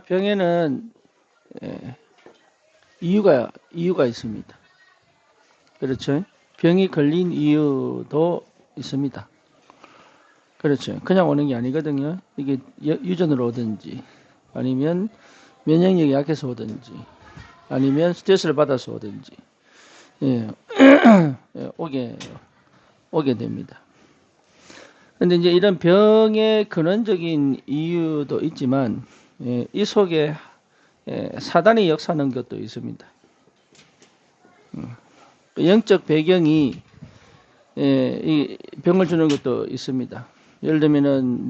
병에는 이유가 있습니다. 그렇죠? 병이 걸린 이유도 있습니다. 그렇죠. 그냥 오는 게 아니거든요. 이게 유전으로 오든지, 아니면 면역력이 약해서 오든지, 아니면 스트레스를 받아서 오든지, 예, 예, 오게 됩니다. 근데 이제 이런 병의 근원적인 이유도 있지만, 이 속에 사단이 역사하는 것도 있습니다. 영적 배경이 이 병을 주는 것도 있습니다. 예를 들면은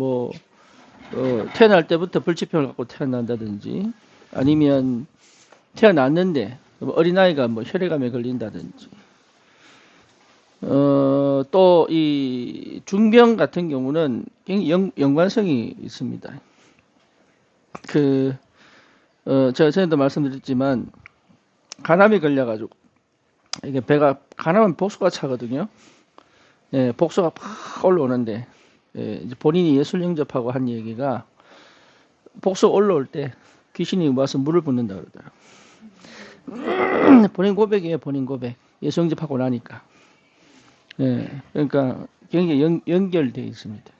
태어날 때부터 불치병을 갖고 태어난다든지, 아니면 태어났는데 어린아이가 혈액암에 걸린다든지, 또 이 중병 같은 경우는 굉장히 연관성이 있습니다. 제가 전에도 말씀드렸지만, 간암이 걸려가지고, 이게 간암은 복수가 차거든요. 예, 복수가 팍 올라오는데, 이제 본인이 예술 영접하고 한 얘기가, 복수 올라올 때 귀신이 와서 물을 붓는다 그러더라고요. 본인 고백이에요, 본인 고백. 예술 영접하고 나니까. 예, 그러니까 굉장히 연결되어 있습니다.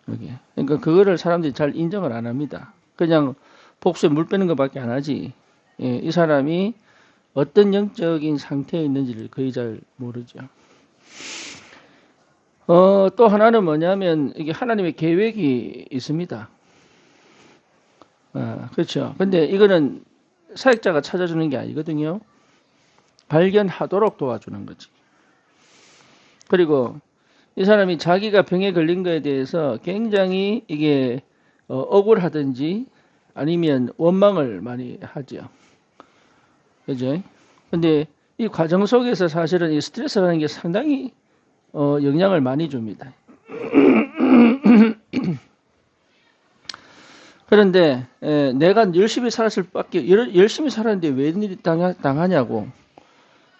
여기. 그러니까 그거를 사람들이 잘 인정을 안 합니다. 그냥 복수에 물 빼는 것밖에 안 하지. 예, 이 사람이 어떤 영적인 상태에 있는지를 거의 잘 모르죠. 또 하나는 뭐냐면, 이게 하나님의 계획이 있습니다. 그렇죠. 근데 이거는 사역자가 찾아주는 게 아니거든요. 발견하도록 도와주는 거지. 그리고 이 사람이 자기가 병에 걸린 거에 대해서 굉장히 이게 억울하든지, 아니면 원망을 많이 하죠. 그죠? 근데 이 과정 속에서 사실은 이 스트레스라는 게 상당히 영향을 많이 줍니다. 그런데 내가 열심히 살았을 밖에, 열심히 살았는데 왜 이런 일이 당하냐고,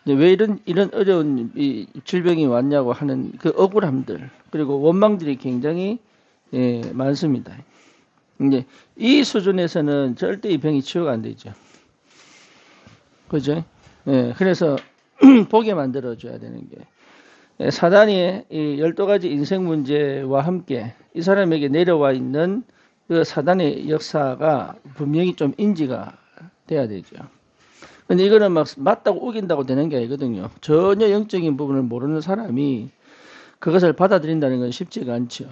왜 이런 어려운 이 질병이 왔냐고 하는 그 억울함들, 그리고 원망들이 굉장히 많습니다. 이제 이 수준에서는 절대 이 병이 치유가 안 되죠. 그죠? 그래서 보게 만들어줘야 되는 게, 사단이 이 12가지 인생 문제와 함께 이 사람에게 내려와 있는 그 사단의 역사가 분명히 좀 인지가 돼야 되죠. 근데 이거는 막 맞다고 우긴다고 되는 게 아니거든요. 전혀 영적인 부분을 모르는 사람이 그것을 받아들인다는 건 쉽지가 않죠.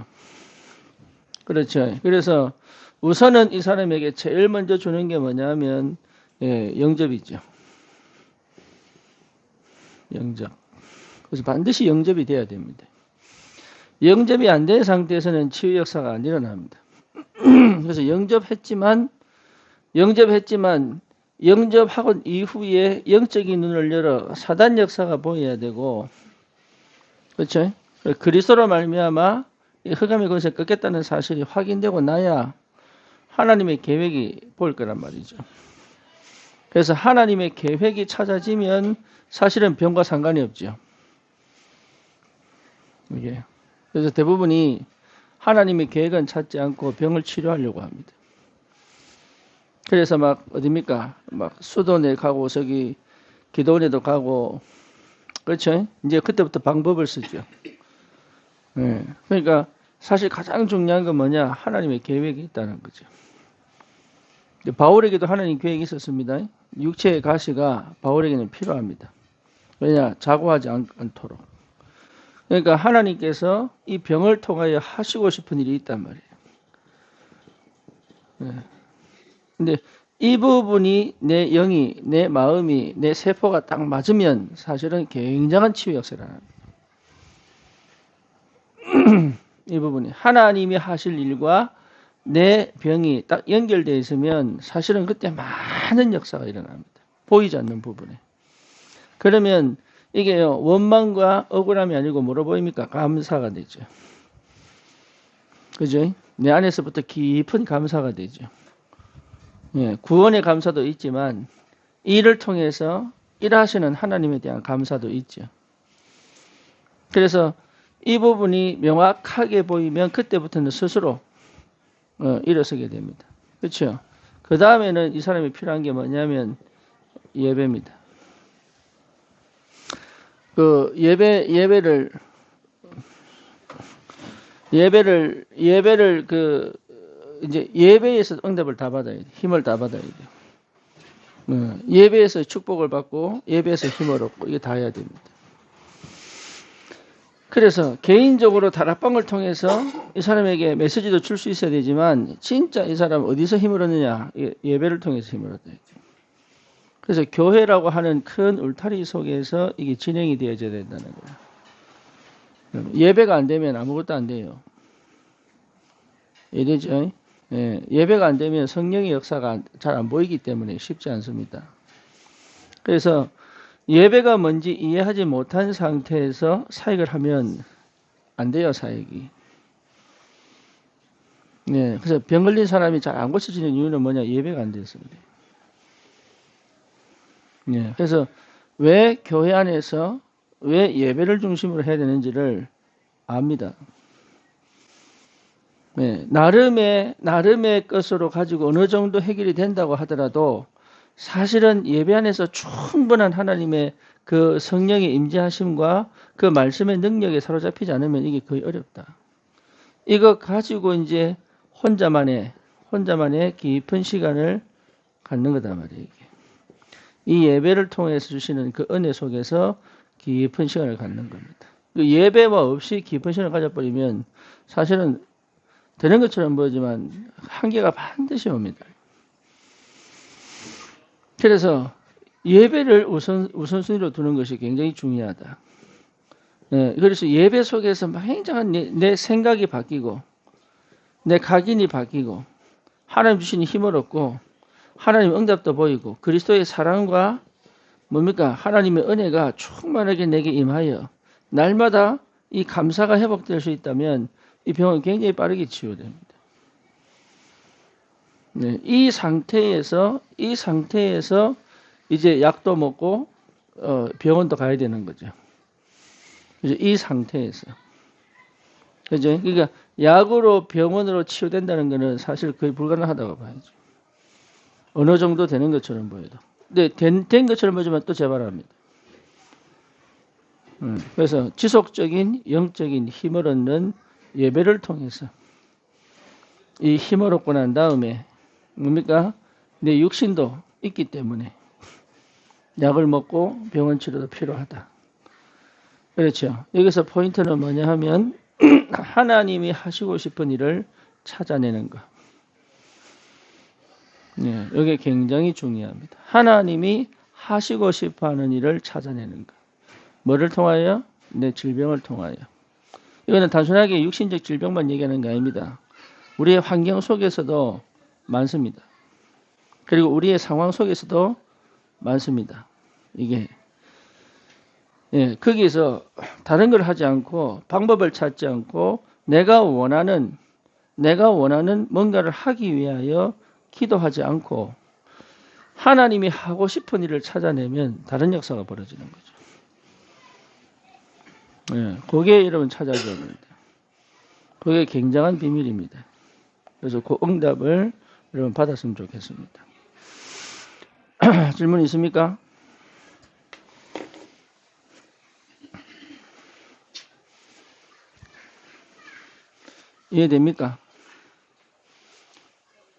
그렇죠. 그래서 우선은 이 사람에게 제일 먼저 주는 게 뭐냐면 영접이죠. 영접. 그래서 반드시 영접이 돼야 됩니다. 영접이 안 된 상태에서는 치유 역사가 안 일어납니다. 그래서 영접했지만 영접하고 이후에 영적인 눈을 열어 사단 역사가 보여야 되고, 그렇죠? 그리스도로 말미암아 흑암의 권세를 꺾겠다는 사실이 확인되고 나야 하나님의 계획이 보일 거란 말이죠. 그래서 하나님의 계획이 찾아지면 사실은 병과 상관이 없죠. 이게. 그래서 대부분이 하나님의 계획은 찾지 않고 병을 치료하려고 합니다. 그래서 막 어딥니까? 막 수도원에 가고 저기 기도원에도 가고, 그렇죠? 이제 그때부터 방법을 쓰죠. 그러니까 사실 가장 중요한 건 뭐냐? 하나님의 계획이 있다는 거죠. 바울에게도 하나님 계획이 있었습니다. 육체의 가시가 바울에게는 필요합니다. 왜냐? 자고하지 않도록. 그러니까 하나님께서 이 병을 통하여 하시고 싶은 일이 있단 말이에요. 근데 이 부분이 내 영이, 내 마음이, 내 세포가 딱 맞으면 사실은 굉장한 치유 역사를 합니다. 이 부분이 하나님이 하실 일과 내 병이 딱 연결되어 있으면 사실은 그때 많은 역사가 일어납니다. 보이지 않는 부분에. 그러면 이게요, 원망과 억울함이 아니고 뭐로 보입니까? 감사가 되죠. 그죠? 내 안에서부터 깊은 감사가 되죠. 구원의 감사도 있지만 이를 통해서 일하시는 하나님에 대한 감사도 있죠. 그래서 이 부분이 명확하게 보이면 그때부터는 스스로 일어서게 됩니다. 그렇죠? 그 다음에는 이 사람이 필요한 게 뭐냐면 예배입니다. 그 예배를 그 이제 예배에서 응답을 다 받아야 돼. 힘을 다 받아야 돼. 예배에서 축복을 받고 예배에서 힘을 얻고 이게 다 해야 됩니다. 그래서 개인적으로 다락방을 통해서 이 사람에게 메시지도 줄 수 있어야 되지만 진짜 이 사람 어디서 힘을 얻느냐? 예배를 통해서 힘을 얻어야 돼요. 그래서 교회라고 하는 큰 울타리 속에서 이게 진행이 되어져야 된다는 거예요. 예배가 안 되면 아무것도 안 돼요. 이해되죠? 예, 예배가 안 되면 성령의 역사가 잘 안 보이기 때문에 쉽지 않습니다. 그래서 예배가 뭔지 이해하지 못한 상태에서 사역을 하면 안 돼요, 사역이. 네, 그래서 병 걸린 사람이 잘 안 고쳐지는 이유는 뭐냐? 예배가 안 돼서 그래요. 네, 그래서 왜 교회 안에서 왜 예배를 중심으로 해야 되는지를 압니다. 네, 나름의 것으로 가지고 어느 정도 해결이 된다고 하더라도 사실은 예배 안에서 충분한 하나님의 그 성령의 임재하심과 그 말씀의 능력에 사로잡히지 않으면 이게 거의 어렵다. 이거 가지고 이제 혼자만의 깊은 시간을 갖는 거단 말이에요. 이게. 이 예배를 통해서 주시는 그 은혜 속에서 깊은 시간을 갖는 겁니다. 그 예배와 없이 깊은 시간을 가져버리면 사실은 되는 것처럼 보이지만 한계가 반드시 옵니다. 그래서 예배를 우선순위로 두는 것이 굉장히 중요하다. 네, 그래서 예배 속에서 굉장한 내 생각이 바뀌고 내 각인이 바뀌고 하나님 주시는 힘을 얻고 하나님 응답도 보이고 그리스도의 사랑과 뭡니까? 하나님의 은혜가 충만하게 내게 임하여 날마다 이 감사가 회복될 수 있다면 이 병은 굉장히 빠르게 치유됩니다. 네, 이 상태에서 이제 약도 먹고 병원도 가야 되는 거죠. 이제 이 상태에서. 그죠? 그러니까 약으로 병원으로 치유된다는 것은 사실 거의 불가능하다고 봐야죠. 어느 정도 되는 것처럼 보여도. 근데 된 것처럼 보지만 또 재발합니다. 그래서 지속적인 영적인 힘을 얻는 예배를 통해서 이 힘을 얻고 난 다음에 뭡니까? 내 육신도 있기 때문에 약을 먹고 병원 치료도 필요하다. 그렇죠. 여기서 포인트는 뭐냐 하면 하나님이 하시고 싶은 일을 찾아내는 것. 네, 이게 굉장히 중요합니다. 하나님이 하시고 싶어하는 일을 찾아내는 것. 뭐를 통하여? 내 질병을 통하여. 이거는 단순하게 육신적 질병만 얘기하는 게 아닙니다. 우리의 환경 속에서도 많습니다. 그리고 우리의 상황 속에서도 많습니다. 이게 거기서 다른 걸 하지 않고 방법을 찾지 않고 내가 원하는 뭔가를 하기 위하여 기도하지 않고 하나님이 하고 싶은 일을 찾아내면 다른 역사가 벌어지는 거죠. 그게 여러분 찾아줘야 됩니다. 그게 굉장한 비밀입니다. 그래서 그 응답을 여러분 받았으면 좋겠습니다. 질문 있습니까? 이해됩니까?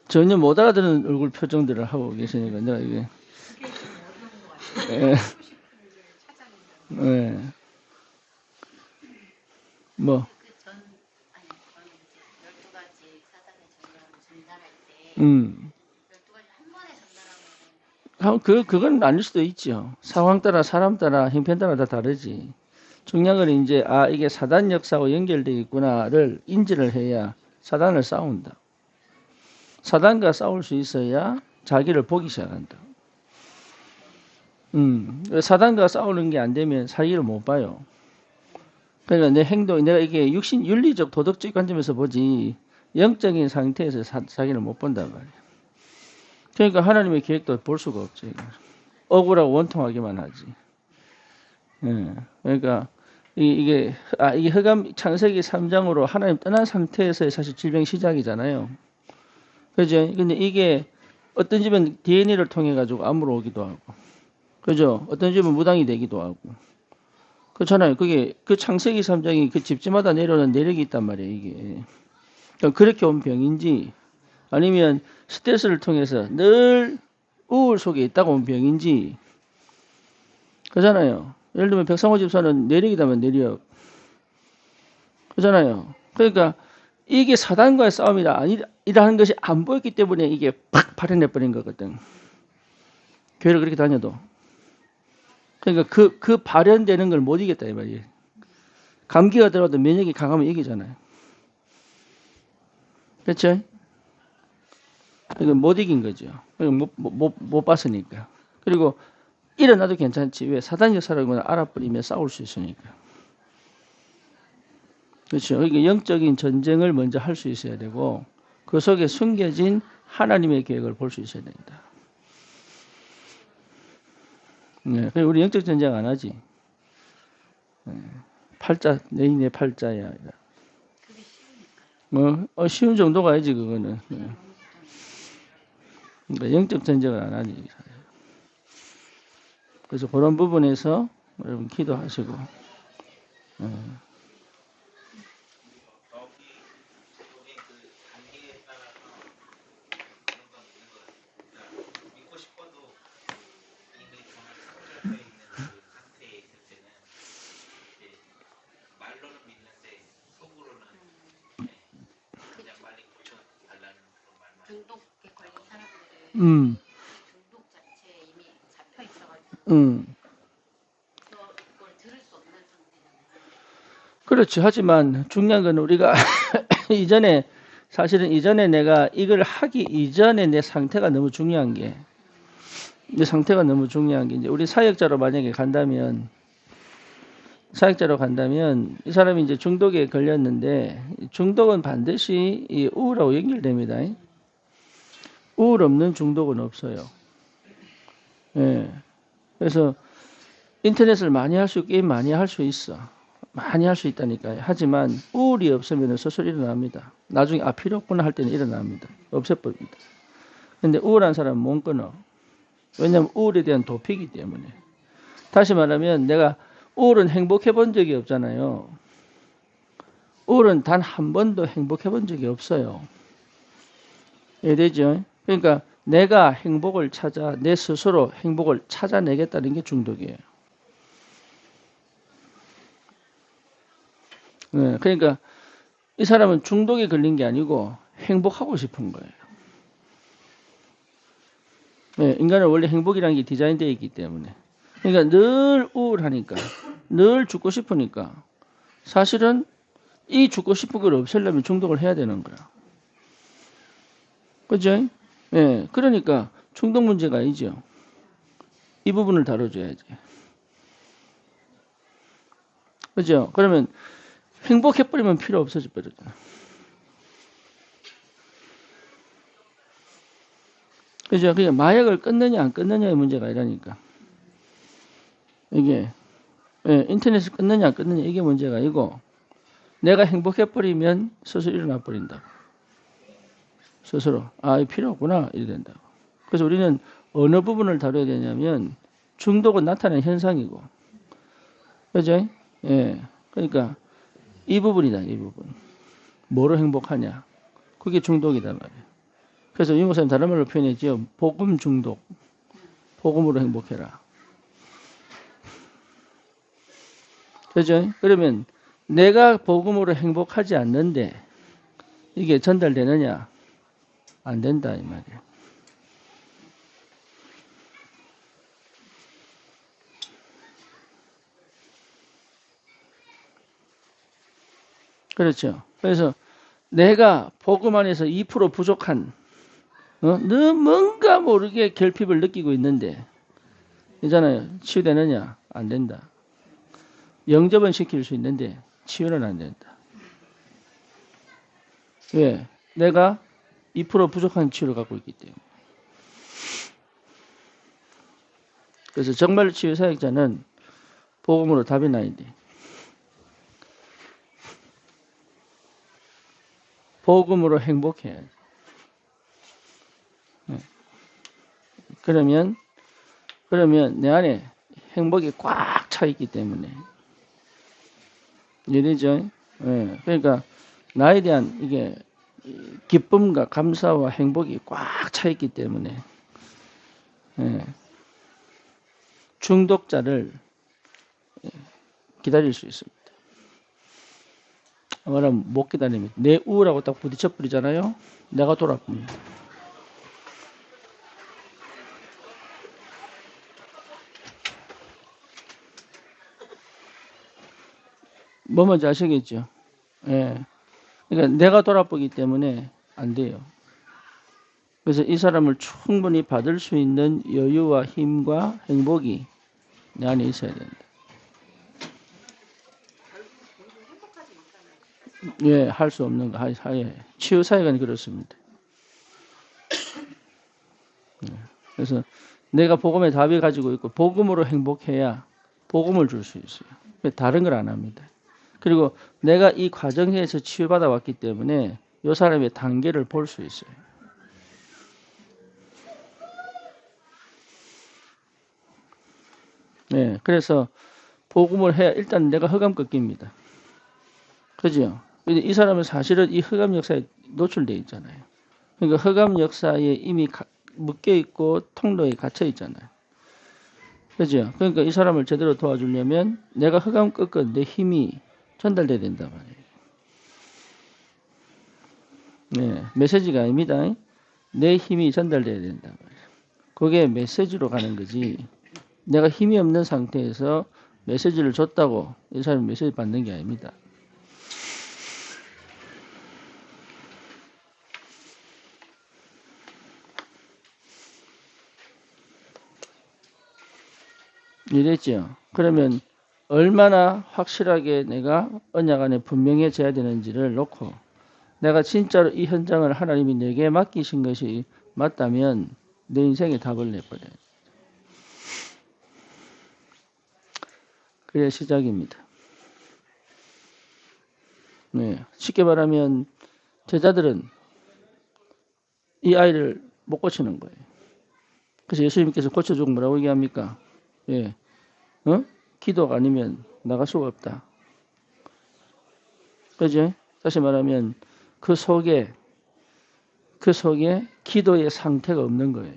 전혀 못 알아듣는 얼굴 표정들을 하고 계시니까 내가 이게 뭐 그건 아닐 수도 있죠. 상황 따라 사람 따라 형편 따라 다 다르지. 중요한 건 이제 이게 사단 역사와 연결되어 있구나를 인지를 해야 사단을 싸운다. 사단과 싸울 수 있어야 자기를 보기 시작한다. 사단과 싸우는 게 안 되면 자기를 못 봐요. 그러니까 내 행동, 내가 이게 윤리적 도덕적 관점에서 보지 영적인 상태에서 자기를 못 본단 말이야. 그러니까 하나님의 계획도 볼 수가 없지. 억울하고 원통하기만 하지. 그러니까 이게 창세기 3장으로 하나님 떠난 상태에서의 사실 질병 시작이잖아요. 그죠? 근데 이게 어떤 집은 DNA를 통해 가지고 암으로 오기도 하고, 그죠? 어떤 집은 무당이 되기도 하고, 그렇잖아요. 그게 그 창세기 3장이 그 집집마다 내려오는 내력이 있단 말이에요, 이게. 그러니까 그렇게 온 병인지, 아니면 스트레스를 통해서 늘 우울 속에 있다가 온 병인지, 그잖아요. 예를 들면 백상호 집사는 내력이다면 내력, 그잖아요. 그러니까 이게 사단과의 싸움이다 아니라는 것이 안 보였기 때문에 이게 팍 발현해 버린 거거든. 교회를 그렇게 다녀도. 그러니까 그 발현되는 걸 못 이겼다 이 말이에요. 감기가 들어도 면역이 강하면 이기잖아요. 그렇죠? 이건 못 이긴 거죠. 못 봤으니까. 그리고 일어나도 괜찮지. 왜? 사단 역사라는 건 알아버리면 싸울 수 있으니까. 그렇죠. 그러니까 영적인 전쟁을 먼저 할 수 있어야 되고 그 속에 숨겨진 하나님의 계획을 볼 수 있어야 된다. 네, 우리 영적 전쟁 안 하지. 팔자, 내 인의 팔자야. 쉬운 정도 가야지, 그거는. 네. 그러니까 영적 전쟁을 안 하니. 그래서 그런 부분에서 여러분 기도하시고. 중독에 걸린 사람들은 음, 중독 자체에 이미 잡혀 있어가지고 음. 그걸 들을 수 없는 상태잖아요. 그렇죠. 하지만 중요한 건 우리가 이전에, 사실은 이전에 내가 이걸 하기 이전에 내 상태가 너무 중요한 게, 내 상태가 너무 중요한 게, 이제 우리 사역자로 만약에 간다면, 사역자로 간다면, 이 사람이 이제 중독에 걸렸는데, 중독은 반드시 이 우울하고 연결됩니다. 우울 없는 중독은 없어요. 예. 그래서 인터넷을 많이 할 수 있고, 게임 많이 할 수 있어. 많이 할 수 있다니까요. 하지만 우울이 없으면 스스로 일어납니다. 나중에 필요 없구나 할 때는 일어납니다. 없애버립니다. 근데 우울한 사람은 못 끊어. 왜냐하면 우울에 대한 도피이기 때문에. 다시 말하면 내가 우울은 행복해 본 적이 없잖아요. 우울은 단 한 번도 행복해 본 적이 없어요. 이해되죠? 그러니까 내가 행복을 찾아 내 스스로 행복을 찾아내겠다는 게 중독이에요. 네, 그러니까 이 사람은 중독에 걸린 게 아니고 행복하고 싶은 거예요. 네, 인간은 원래 행복이라는 게 디자인되어 있기 때문에. 그러니까 늘 우울하니까, 늘 죽고 싶으니까 사실은 이 죽고 싶은 걸 없애려면 중독을 해야 되는 거야. 그죠? 예, 그러니까 중독 문제가 아니죠. 이 부분을 다뤄줘야지. 그죠? 그러면 행복해버리면 필요 없어져 버리잖아. 그죠? 그냥 마약을 끊느냐 안 끊느냐의 문제가 아니라니까. 이게 인터넷을 끊느냐 안 끊느냐 이게 문제가 아니고 내가 행복해버리면 스스로 일어나 버린다. 스스로 이거 필요 없구나 이래 된다고. 그래서 우리는 어느 부분을 다뤄야 되냐면 중독은 나타나는 현상이고, 그죠? 예, 그러니까 이 부분이다, 이 부분. 뭐로 행복하냐? 그게 중독이다 말이에요. 그래서 이 목사님 다른 말로 표현했지요. 복음 중독. 복음으로 행복해라. 그죠? 그러면 내가 복음으로 행복하지 않는데 이게 전달되느냐? 안 된다 이 말이에요. 그렇죠. 그래서 내가 복음 안에서 2% 부족한, 늘 뭔가 모르게 결핍을 느끼고 있는데, 있잖아요. 치유되느냐? 안 된다. 영접은 시킬 수 있는데 치유는 안 된다. 왜? 내가 2% 부족한 치유를 갖고 있기 때문에. 그래서 정말 치유 사역자는 복음으로 답이 나야 돼. 복음으로 행복해야 돼. 그러면 내 안에 행복이 꽉 차 있기 때문에. 이해되죠? 예. 그러니까 나에 대한 이게 기쁨과 감사와 행복이 꽉 차 있기 때문에 예. 중독자를 기다릴 수 있습니다. 말하면 못 기다립니다. 내 우라고 딱 부딪혀 버리잖아요. 내가 돌아봅니다. 뭐 뭔지 아시겠죠? 예. 그러니까 내가 돌아보기 때문에 안 돼요. 그래서 이 사람을 충분히 받을 수 있는 여유와 힘과 행복이 내 안에 있어야 된다. 예, 할 수 없는 거. 예. 치유 사회가 그렇습니다. 예. 그래서 내가 복음의 답을 가지고 있고 복음으로 행복해야 복음을 줄 수 있어요. 다른 걸 안 합니다. 그리고 내가 이 과정에서 치유받아 왔기 때문에 이 사람의 단계를 볼 수 있어요. 네, 그래서 복음을 해야 일단 내가 흑암 꺾입니다. 그죠? 이 사람은 사실은 이 흑암 역사에 노출되어 있잖아요. 그러니까 흑암 역사에 이미 묶여 있고 통로에 갇혀 있잖아요. 그죠? 그러니까 이 사람을 제대로 도와주려면 내가 흑암 꺾은 내 힘이 전달돼야 된단 말이에요. 네, 메시지가 아닙니다. 내 힘이 전달돼야 된단 말이에요. 그게 메시지로 가는 거지. 내가 힘이 없는 상태에서 메시지를 줬다고 이 사람이 메시지 받는 게 아닙니다. 이랬죠. 그러면 얼마나 확실하게 내가 언약 안에 분명해져야 되는지를 놓고 내가 진짜로 이 현장을 하나님이 내게 맡기신 것이 맞다면 내 인생에 답을 내버려요. 그게 시작입니다. 네, 쉽게 말하면 제자들은 이 아이를 못 고치는 거예요. 그래서 예수님께서 고쳐주고 뭐라고 얘기합니까? 예, 기도가 아니면 나갈 수가 없다. 그죠? 다시 말하면 그 속에 기도의 상태가 없는 거예요.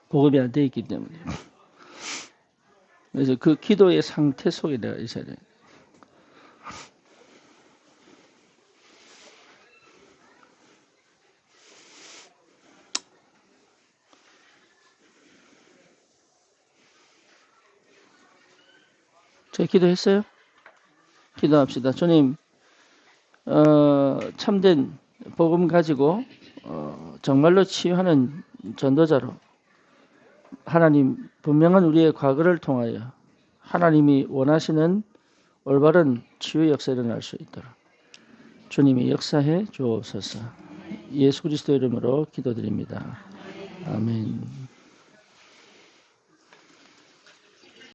보급이 안 돼 있기 때문에. 그래서 그 기도의 상태 속에 내가 있어야 돼요. 저희 기도했어요? 기도합시다. 주님, 참된 복음 가지고 정말로 치유하는 전도자로 하나님 분명한 우리의 과거를 통하여 하나님이 원하시는 올바른 치유 역사 일어날 수 있도록 주님이 역사해 주옵소서. 예수 그리스도 이름으로 기도드립니다. 아멘.